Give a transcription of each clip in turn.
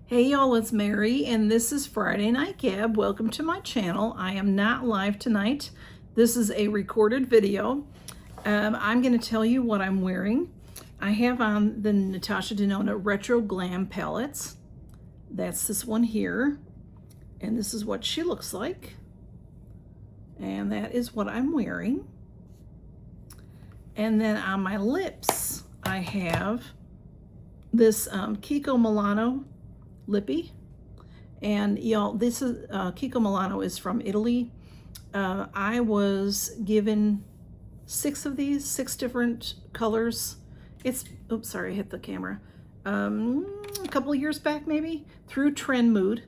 Hey y'all, it's Mary and this is Friday Night Gab. Welcome to my channel. I am not live tonight. This is a recorded video. I'm going to tell you what I'm wearing. I have on the Natasha Denona Retro Glam palettes. That's this one here. And this is what she looks like. And that is what I'm wearing. And then on my lips, I have this Kiko Milano lippy, and y'all, this is Kiko Milano is from Italy. I was given 6 of these, 6 different colors. It's, oops, sorry, I hit the camera. A couple of years back, maybe, through Trend Mood.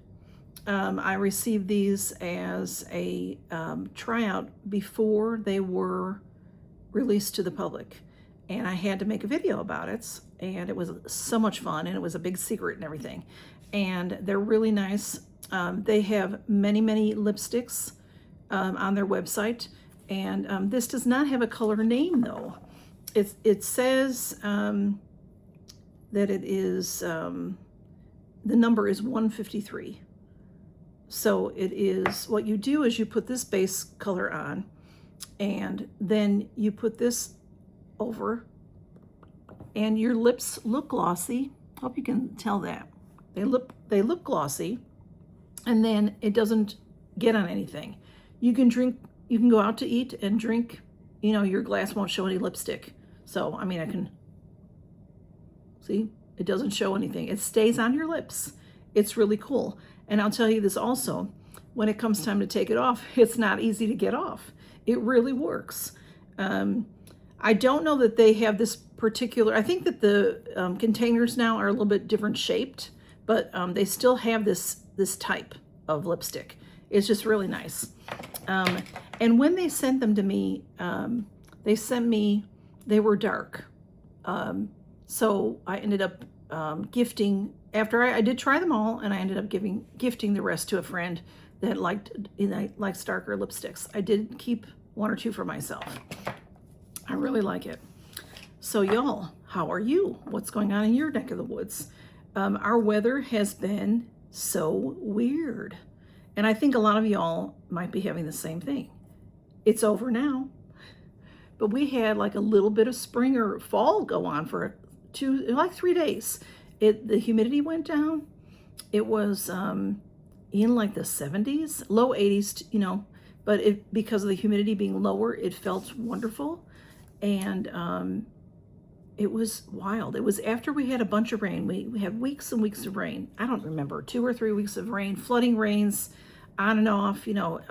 I received these as a tryout before they were released to the public, and I had to make a video about it, and it was so much fun, and it was a big secret and everything. And they're really nice. They have many lipsticks on their website, and this does not have a color name though. It says that it is the number is 153. So it is, what you do is you put this base color on, and then you put this over, and your lips look glossy. Hope you can tell that. They look glossy, and then it doesn't get on anything. You can go out to eat and drink, you know, your glass won't show any lipstick. So, I mean, I can, see, it doesn't show anything. It stays on your lips. It's really cool. And I'll tell you this also, when it comes time to take it off, it's not easy to get off. It really works. I don't know that they have this particular, I think that the containers now are a little bit different shaped, but they still have this type of lipstick. It's just really nice. And when they sent them to me, they were dark. So I ended up gifting, after I did try them all, and I ended up gifting the rest to a friend that likes darker lipsticks. I did keep 1 or 2 for myself. I really like it. So y'all, how are you? What's going on in your neck of the woods? Our weather has been so weird. And I think a lot of y'all might be having the same thing. It's over now. But we had like a little bit of spring or fall go on for 3 days. The humidity went down. It was in like the 70s, low 80s, you know, but because of the humidity being lower, it felt wonderful. And it was wild. It was after we had a bunch of rain. We had weeks and weeks of rain. I don't remember, 2 or 3 weeks of rain, flooding rains, on and off, you know,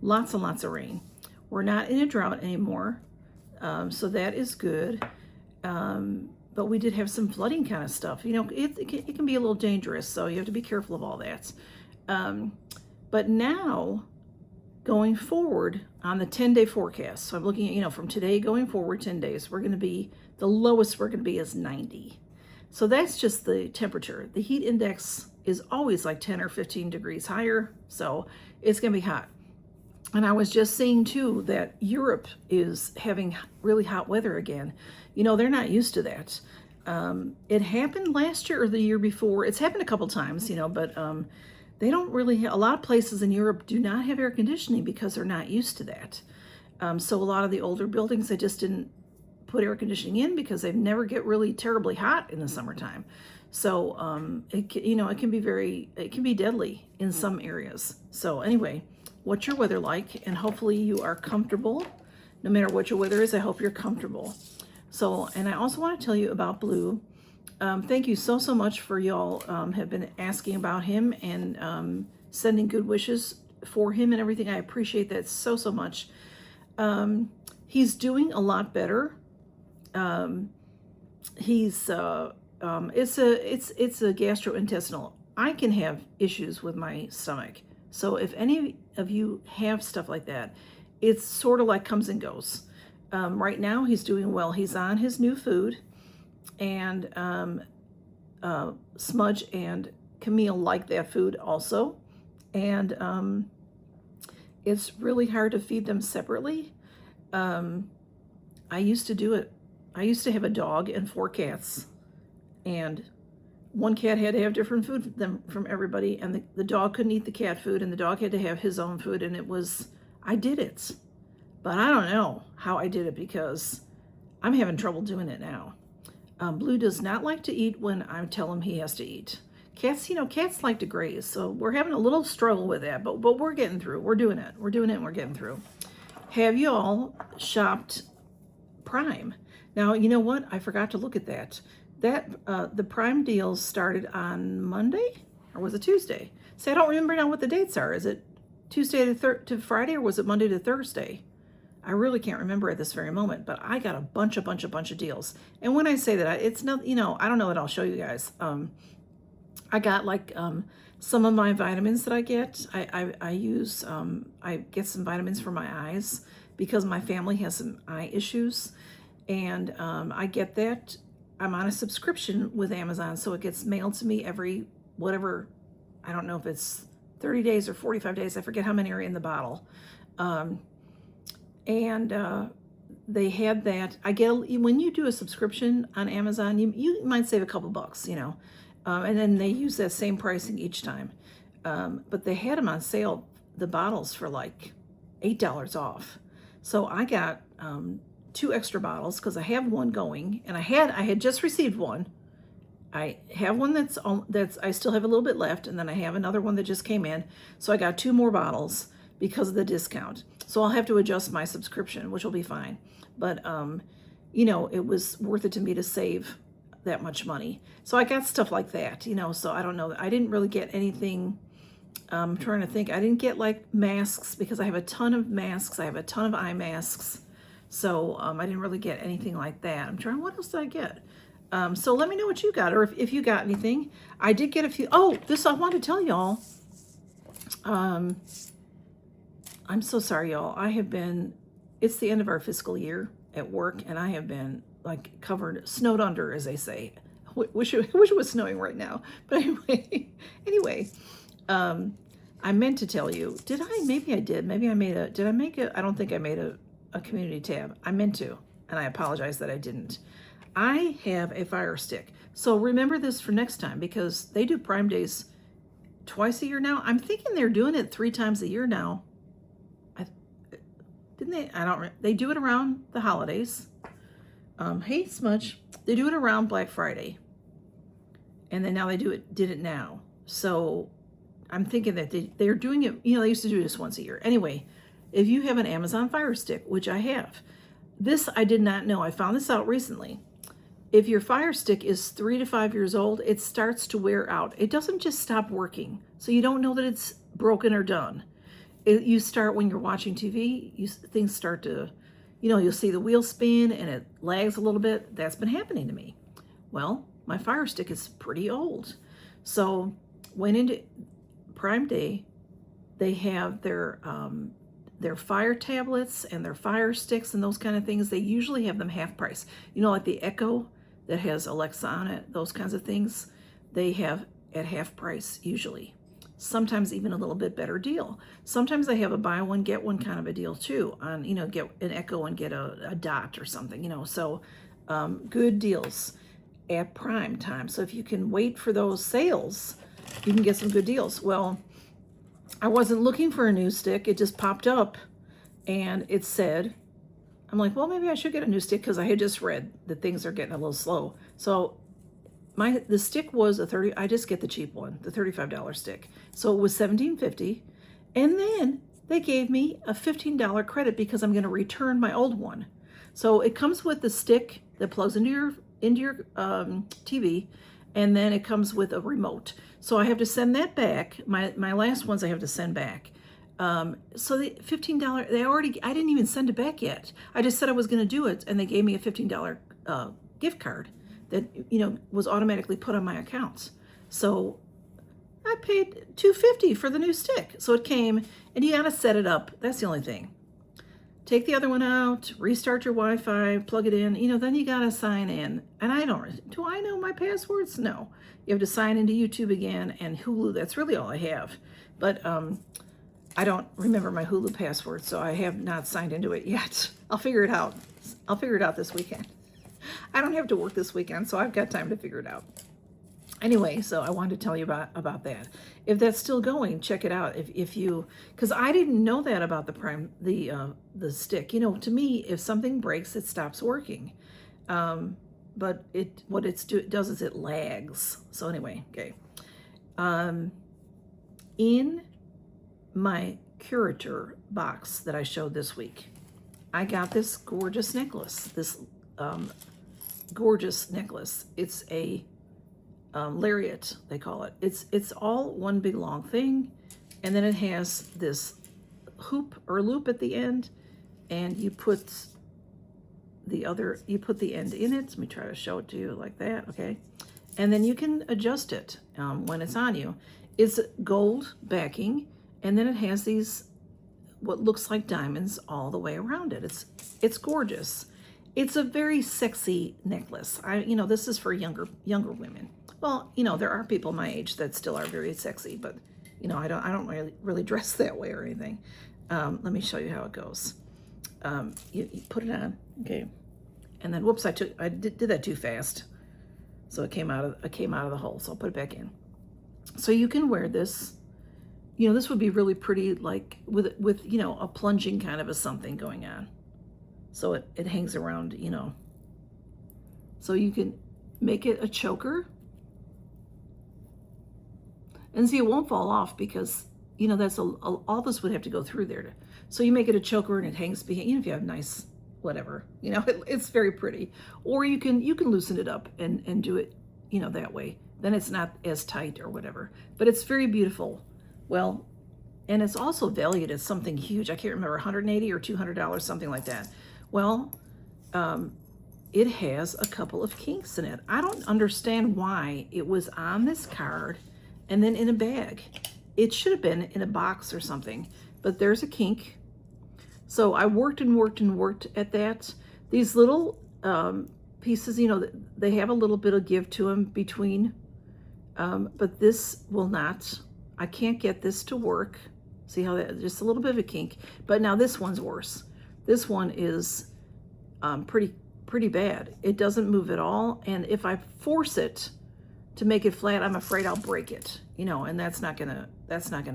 lots and lots of rain. We're not in a drought anymore, so that is good. But we did have some flooding kind of stuff. You know, it can be a little dangerous, so you have to be careful of all that. But now, going forward on the 10-day forecast, so I'm looking at, you know, from today going forward 10 days, we're going to be, the lowest we're going to be is 90. So that's just the temperature. The heat index is always like 10 or 15 degrees higher, so it's going to be hot. And I was just seeing too that Europe is having really hot weather again. You know, they're not used to that. It happened last year or the year before. It's happened a couple times, you know, but they don't really a lot of places in Europe do not have air conditioning because they're not used to that. So a lot of the older buildings, they just didn't put air conditioning in because they never get really terribly hot in the summertime. So it can be deadly in some areas. So anyway, what's your weather like? And hopefully you are comfortable. No matter what your weather is, I hope you're comfortable. So, and I also want to tell you about Blue. Thank you so much for y'all have been asking about him and sending good wishes for him and everything. I appreciate that so much. He's doing a lot better. It's a gastrointestinal. I can have issues with my stomach. So if any of you have stuff like that, it's sort of like comes and goes. Right now he's doing well. He's on his new food, and Smudge and Camille like that food also. And it's really hard to feed them separately. I used to do it. I used to have a dog and 4 cats, and one cat had to have different food from everybody, and the dog couldn't eat the cat food, and the dog had to have his own food, and I did it. But I don't know how I did it because I'm having trouble doing it now. Blue does not like to eat when I tell him he has to eat. Cats, cats like to graze, so we're having a little struggle with that, but we're getting through. We're doing it. We're doing it, and we're getting through. Have you all shopped Prime? Now, you know what? I forgot to look at that. The Prime deals started on Monday, or was it Tuesday? See, I don't remember now what the dates are. Is it Tuesday to Friday, or was it Monday to Thursday? I really can't remember at this very moment, but I got a bunch of deals. And when I say that, it's not, I don't know that I'll show you guys. I got like some of my vitamins that I get. I get some vitamins for my eyes because my family has some eye issues. And I get that. I'm on a subscription with Amazon, so it gets mailed to me every whatever, I don't know if it's 30 days or 45 days. I forget how many are in the bottle. They had that. When you do a subscription on Amazon, you might save a couple bucks, and then they use that same pricing each time. But they had them on sale, the bottles, for like $8 off. So I got 2 extra bottles because I have one going, and I had just received one. I have one that's I still have a little bit left, and then I have another one that just came in. So I got 2 more bottles because of the discount. So I'll have to adjust my subscription, which will be fine. But, it was worth it to me to save that much money. So I got stuff like that, so I don't know. I didn't really get anything. I'm trying to think. I didn't get like masks because I have a ton of masks. I have a ton of eye masks. So I didn't really get anything like that. I'm trying, what else did I get? So let me know what you got, or if you got anything. I did get a few. Oh, this I want to tell y'all. I'm so sorry, y'all. It's the end of our fiscal year at work, and I have been like snowed under, as they say. Wish it was snowing right now. But anyway, I meant to tell you, did I? Maybe I did. Maybe I did I make it? I don't think I made a community tab. I meant to, and I apologize that I didn't. I have a Fire Stick. So remember this for next time, because they do Prime Days twice a year now. I'm thinking they're doing it 3 times a year now. Didn't they? They do it around the holidays. Hey, Smudge. They do it around Black Friday. And then now did it now. So I'm thinking that they're doing it, they used to do this once a year. Anyway, if you have an Amazon Fire Stick, which I have, this I did not know. I found this out recently. If your Fire Stick is 3 to 5 years old, it starts to wear out. It doesn't just stop working. So you don't know that it's broken or done. You start when you're watching TV, things start to, you'll see the wheel spin and it lags a little bit. That's been happening to me. Well, my Fire Stick is pretty old. So went into Prime Day, they have their Fire tablets and their Fire Sticks and those kind of things. They usually have them half price. Like the Echo that has Alexa on it, those kinds of things, they have at half price usually. Sometimes even a little bit better deal. Sometimes they have a buy one, get one kind of a deal too on, get an Echo and get a Dot or something, So good deals at Prime time. So if you can wait for those sales, you can get some good deals. Well, I wasn't looking for a new stick. It just popped up and it said, I'm like, well, maybe I should get a new stick because I had just read that things are getting a little slow. So the stick was I just get the cheap one, the $35 stick. So it was $17.50. And then they gave me a $15 credit because I'm going to return my old one. So it comes with the stick that plugs into your TV, and then it comes with a remote. So I have to send that back. My last ones I have to send back. So the $15, I didn't even send it back yet. I just said I was going to do it, and they gave me a $15 gift card that was automatically put on my account. So I paid $2.50 for the new stick. So it came, and you gotta set it up. That's the only thing. Take the other one out, restart your Wi-Fi, plug it in. Then you gotta sign in. And do I know my passwords? No. You have to sign into YouTube again and Hulu. That's really all I have. But I don't remember my Hulu password, so I have not signed into it yet. I'll figure it out. I'll figure it out this weekend. I don't have to work this weekend, so I've got time to figure it out. Anyway, so I wanted to tell you about that. If that's still going, check it out. If you, because I didn't know that about the stick. You know, to me, if something breaks, it stops working. But what it does is it lags. So anyway, okay. In my curator box that I showed this week, I got this gorgeous necklace. This gorgeous necklace. It's a lariat, they call it. It's all one big long thing, and then it has this hoop or loop at the end, and you put the end in it. Let me try to show it to you like that, okay? And then you can adjust it when it's on you. It's gold backing, and then it has these what looks like diamonds all the way around it. It's gorgeous. It's a very sexy necklace. This is for younger women. Well, there are people my age that still are very sexy, but I don't really dress that way or anything. Let me show you how it goes. You put it on, okay, and then whoops, I did that too fast, so it came out of the hole. So I'll put it back in. So you can wear this. This would be really pretty, like with a plunging kind of a something going on. So it hangs around, So you can make it a choker. And see, it won't fall off because, that's all this would have to go through there. So you make it a choker and it hangs behind, if you have nice, whatever, it's very pretty. Or you can loosen it up and do it, that way. Then it's not as tight or whatever. But it's very beautiful. Well, and it's also valued as something huge. I can't remember, $180 or $200, something like that. Well, it has a couple of kinks in it. I don't understand why it was on this card and then in a bag. It should have been in a box or something, but there's a kink. So I worked and worked and worked at that. These little pieces, they have a little bit of give to them between, but this will not. I can't get this to work. See how that, just a little bit of a kink, but now this one's worse. This one is pretty bad. It doesn't move at all, and if I force it to make it flat, I'm afraid I'll break it, and that's not gonna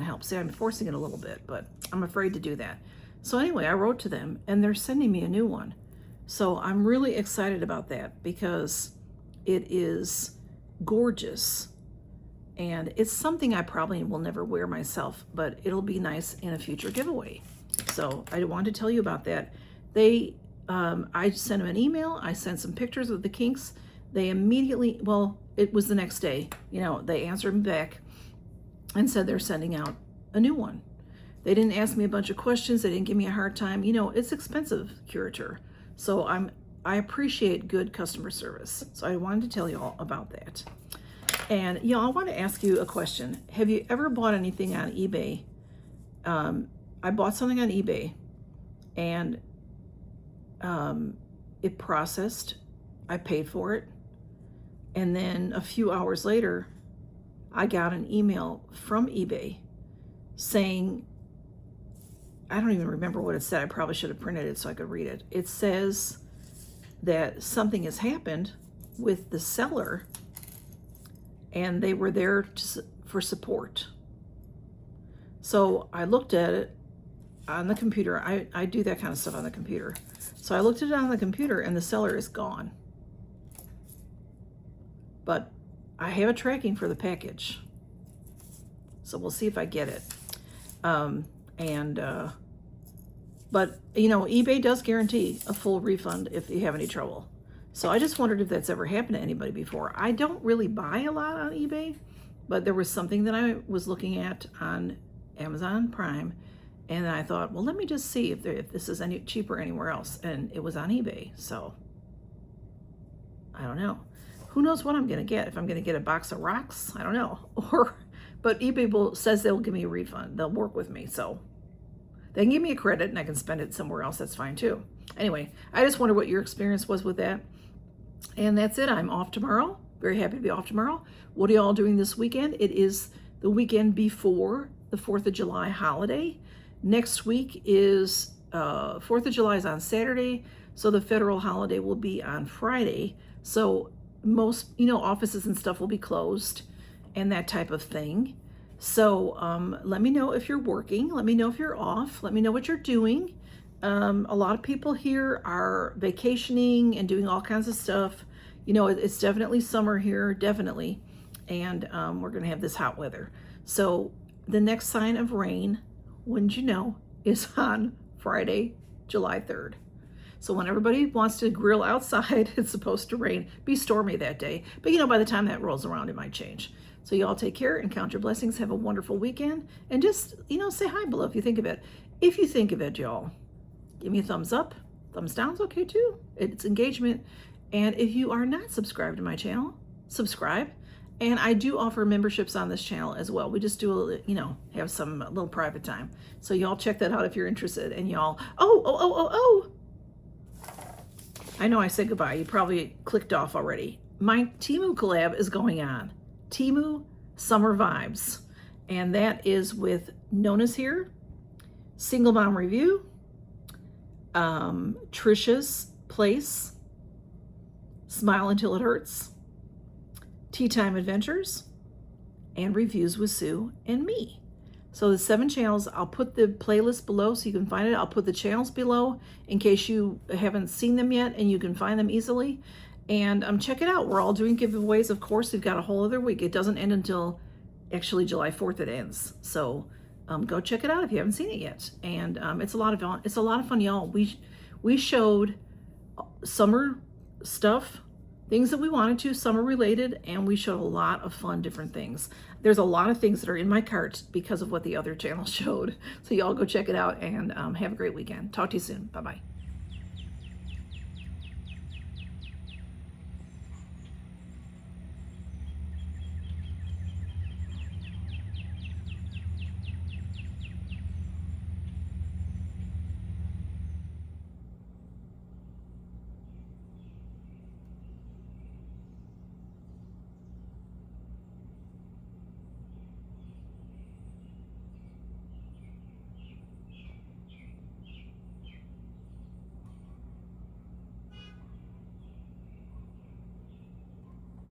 help. See, I'm forcing it a little bit, but I'm afraid to do that. So anyway, I wrote to them, and they're sending me a new one. So I'm really excited about that because it is gorgeous, and it's something I probably will never wear myself, but it'll be nice in a future giveaway. So I wanted to tell you about that. I sent them an email. I sent some pictures of the kinks. They immediately, well, it was the next day, they answered me back and said they're sending out a new one. They didn't ask me a bunch of questions. They didn't give me a hard time. It's expensive, curator. So I appreciate good customer service. So I wanted to tell you all about that. And, I want to ask you a question. Have you ever bought anything on eBay? I bought something on eBay, and it processed. I paid for it. And then a few hours later, I got an email from eBay saying, I don't even remember what it said. I probably should have printed it so I could read it. It says that something has happened with the seller and they were there for support. So I looked at it on the computer. I do that kind of stuff on the computer. So I looked at it on the computer and the seller is gone. But I have a tracking for the package. So we'll see if I get it. But eBay does guarantee a full refund if you have any trouble. So I just wondered if that's ever happened to anybody before. I don't really buy a lot on eBay, but there was something that I was looking at on Amazon Prime, and I thought, well, let me just see if this is any cheaper anywhere else, and it was on eBay. So I don't know. Who knows what I'm going to get? If I'm going to get a box of rocks, I don't know. But eBay says they'll give me a refund. They'll work with me, so they can give me a credit and I can spend it somewhere else. That's fine too. Anyway, I just wonder what your experience was with that. And that's it. I'm off tomorrow. Very happy to be off tomorrow. What are y'all doing this weekend? It is the weekend before the 4th of July holiday. Next week is 4th of July is on Saturday, so the federal holiday will be on Friday. So most, you know, offices and stuff will be closed and that type of thing. So let me know if you're working. Let me know if you're off. Let me know what you're doing. A lot of people here are vacationing and doing all kinds of stuff. You know, it's definitely summer here, definitely. And we're going to have this hot weather. So the next sign of rain, wouldn't you know, is on Friday, July 3rd. So when everybody wants to grill outside, it's supposed to rain. Be stormy that day. But you know, by the time that rolls around, it might change. So y'all take care and count your blessings. Have a wonderful weekend. And just, you know, say hi below if you think of it. If you think of it, y'all, give me a thumbs up. Thumbs down's okay too. It's engagement. And if you are not subscribed to my channel, subscribe. And I do offer memberships on this channel as well. We just do, you know, have some little private time. So y'all check that out if you're interested. And y'all, oh. I know I said goodbye. You probably clicked off already. My Temu collab is going on. Temu Summer Vibes. And that is with Nona's here, Single Mom Review, Trisha's Place, Smile Until It Hurts, Tea Time Adventures, and Reviews with Sue and me. So the 7 channels, I'll put the playlist below so you can find it. I'll put the channels below in case you haven't seen them yet and you can find them easily. And check it out. We're all doing giveaways. Of course, we've got a whole other week. It doesn't end until actually July 4th it ends. So go check it out if you haven't seen it yet. And it's a lot of fun. It's a lot of fun, y'all. We showed summer stuff, things that we wanted to, summer related, and we showed a lot of fun different things. There's a lot of things that are in my cart because of what the other channel showed. So y'all go check it out and have a great weekend. Talk to you soon. Bye-bye.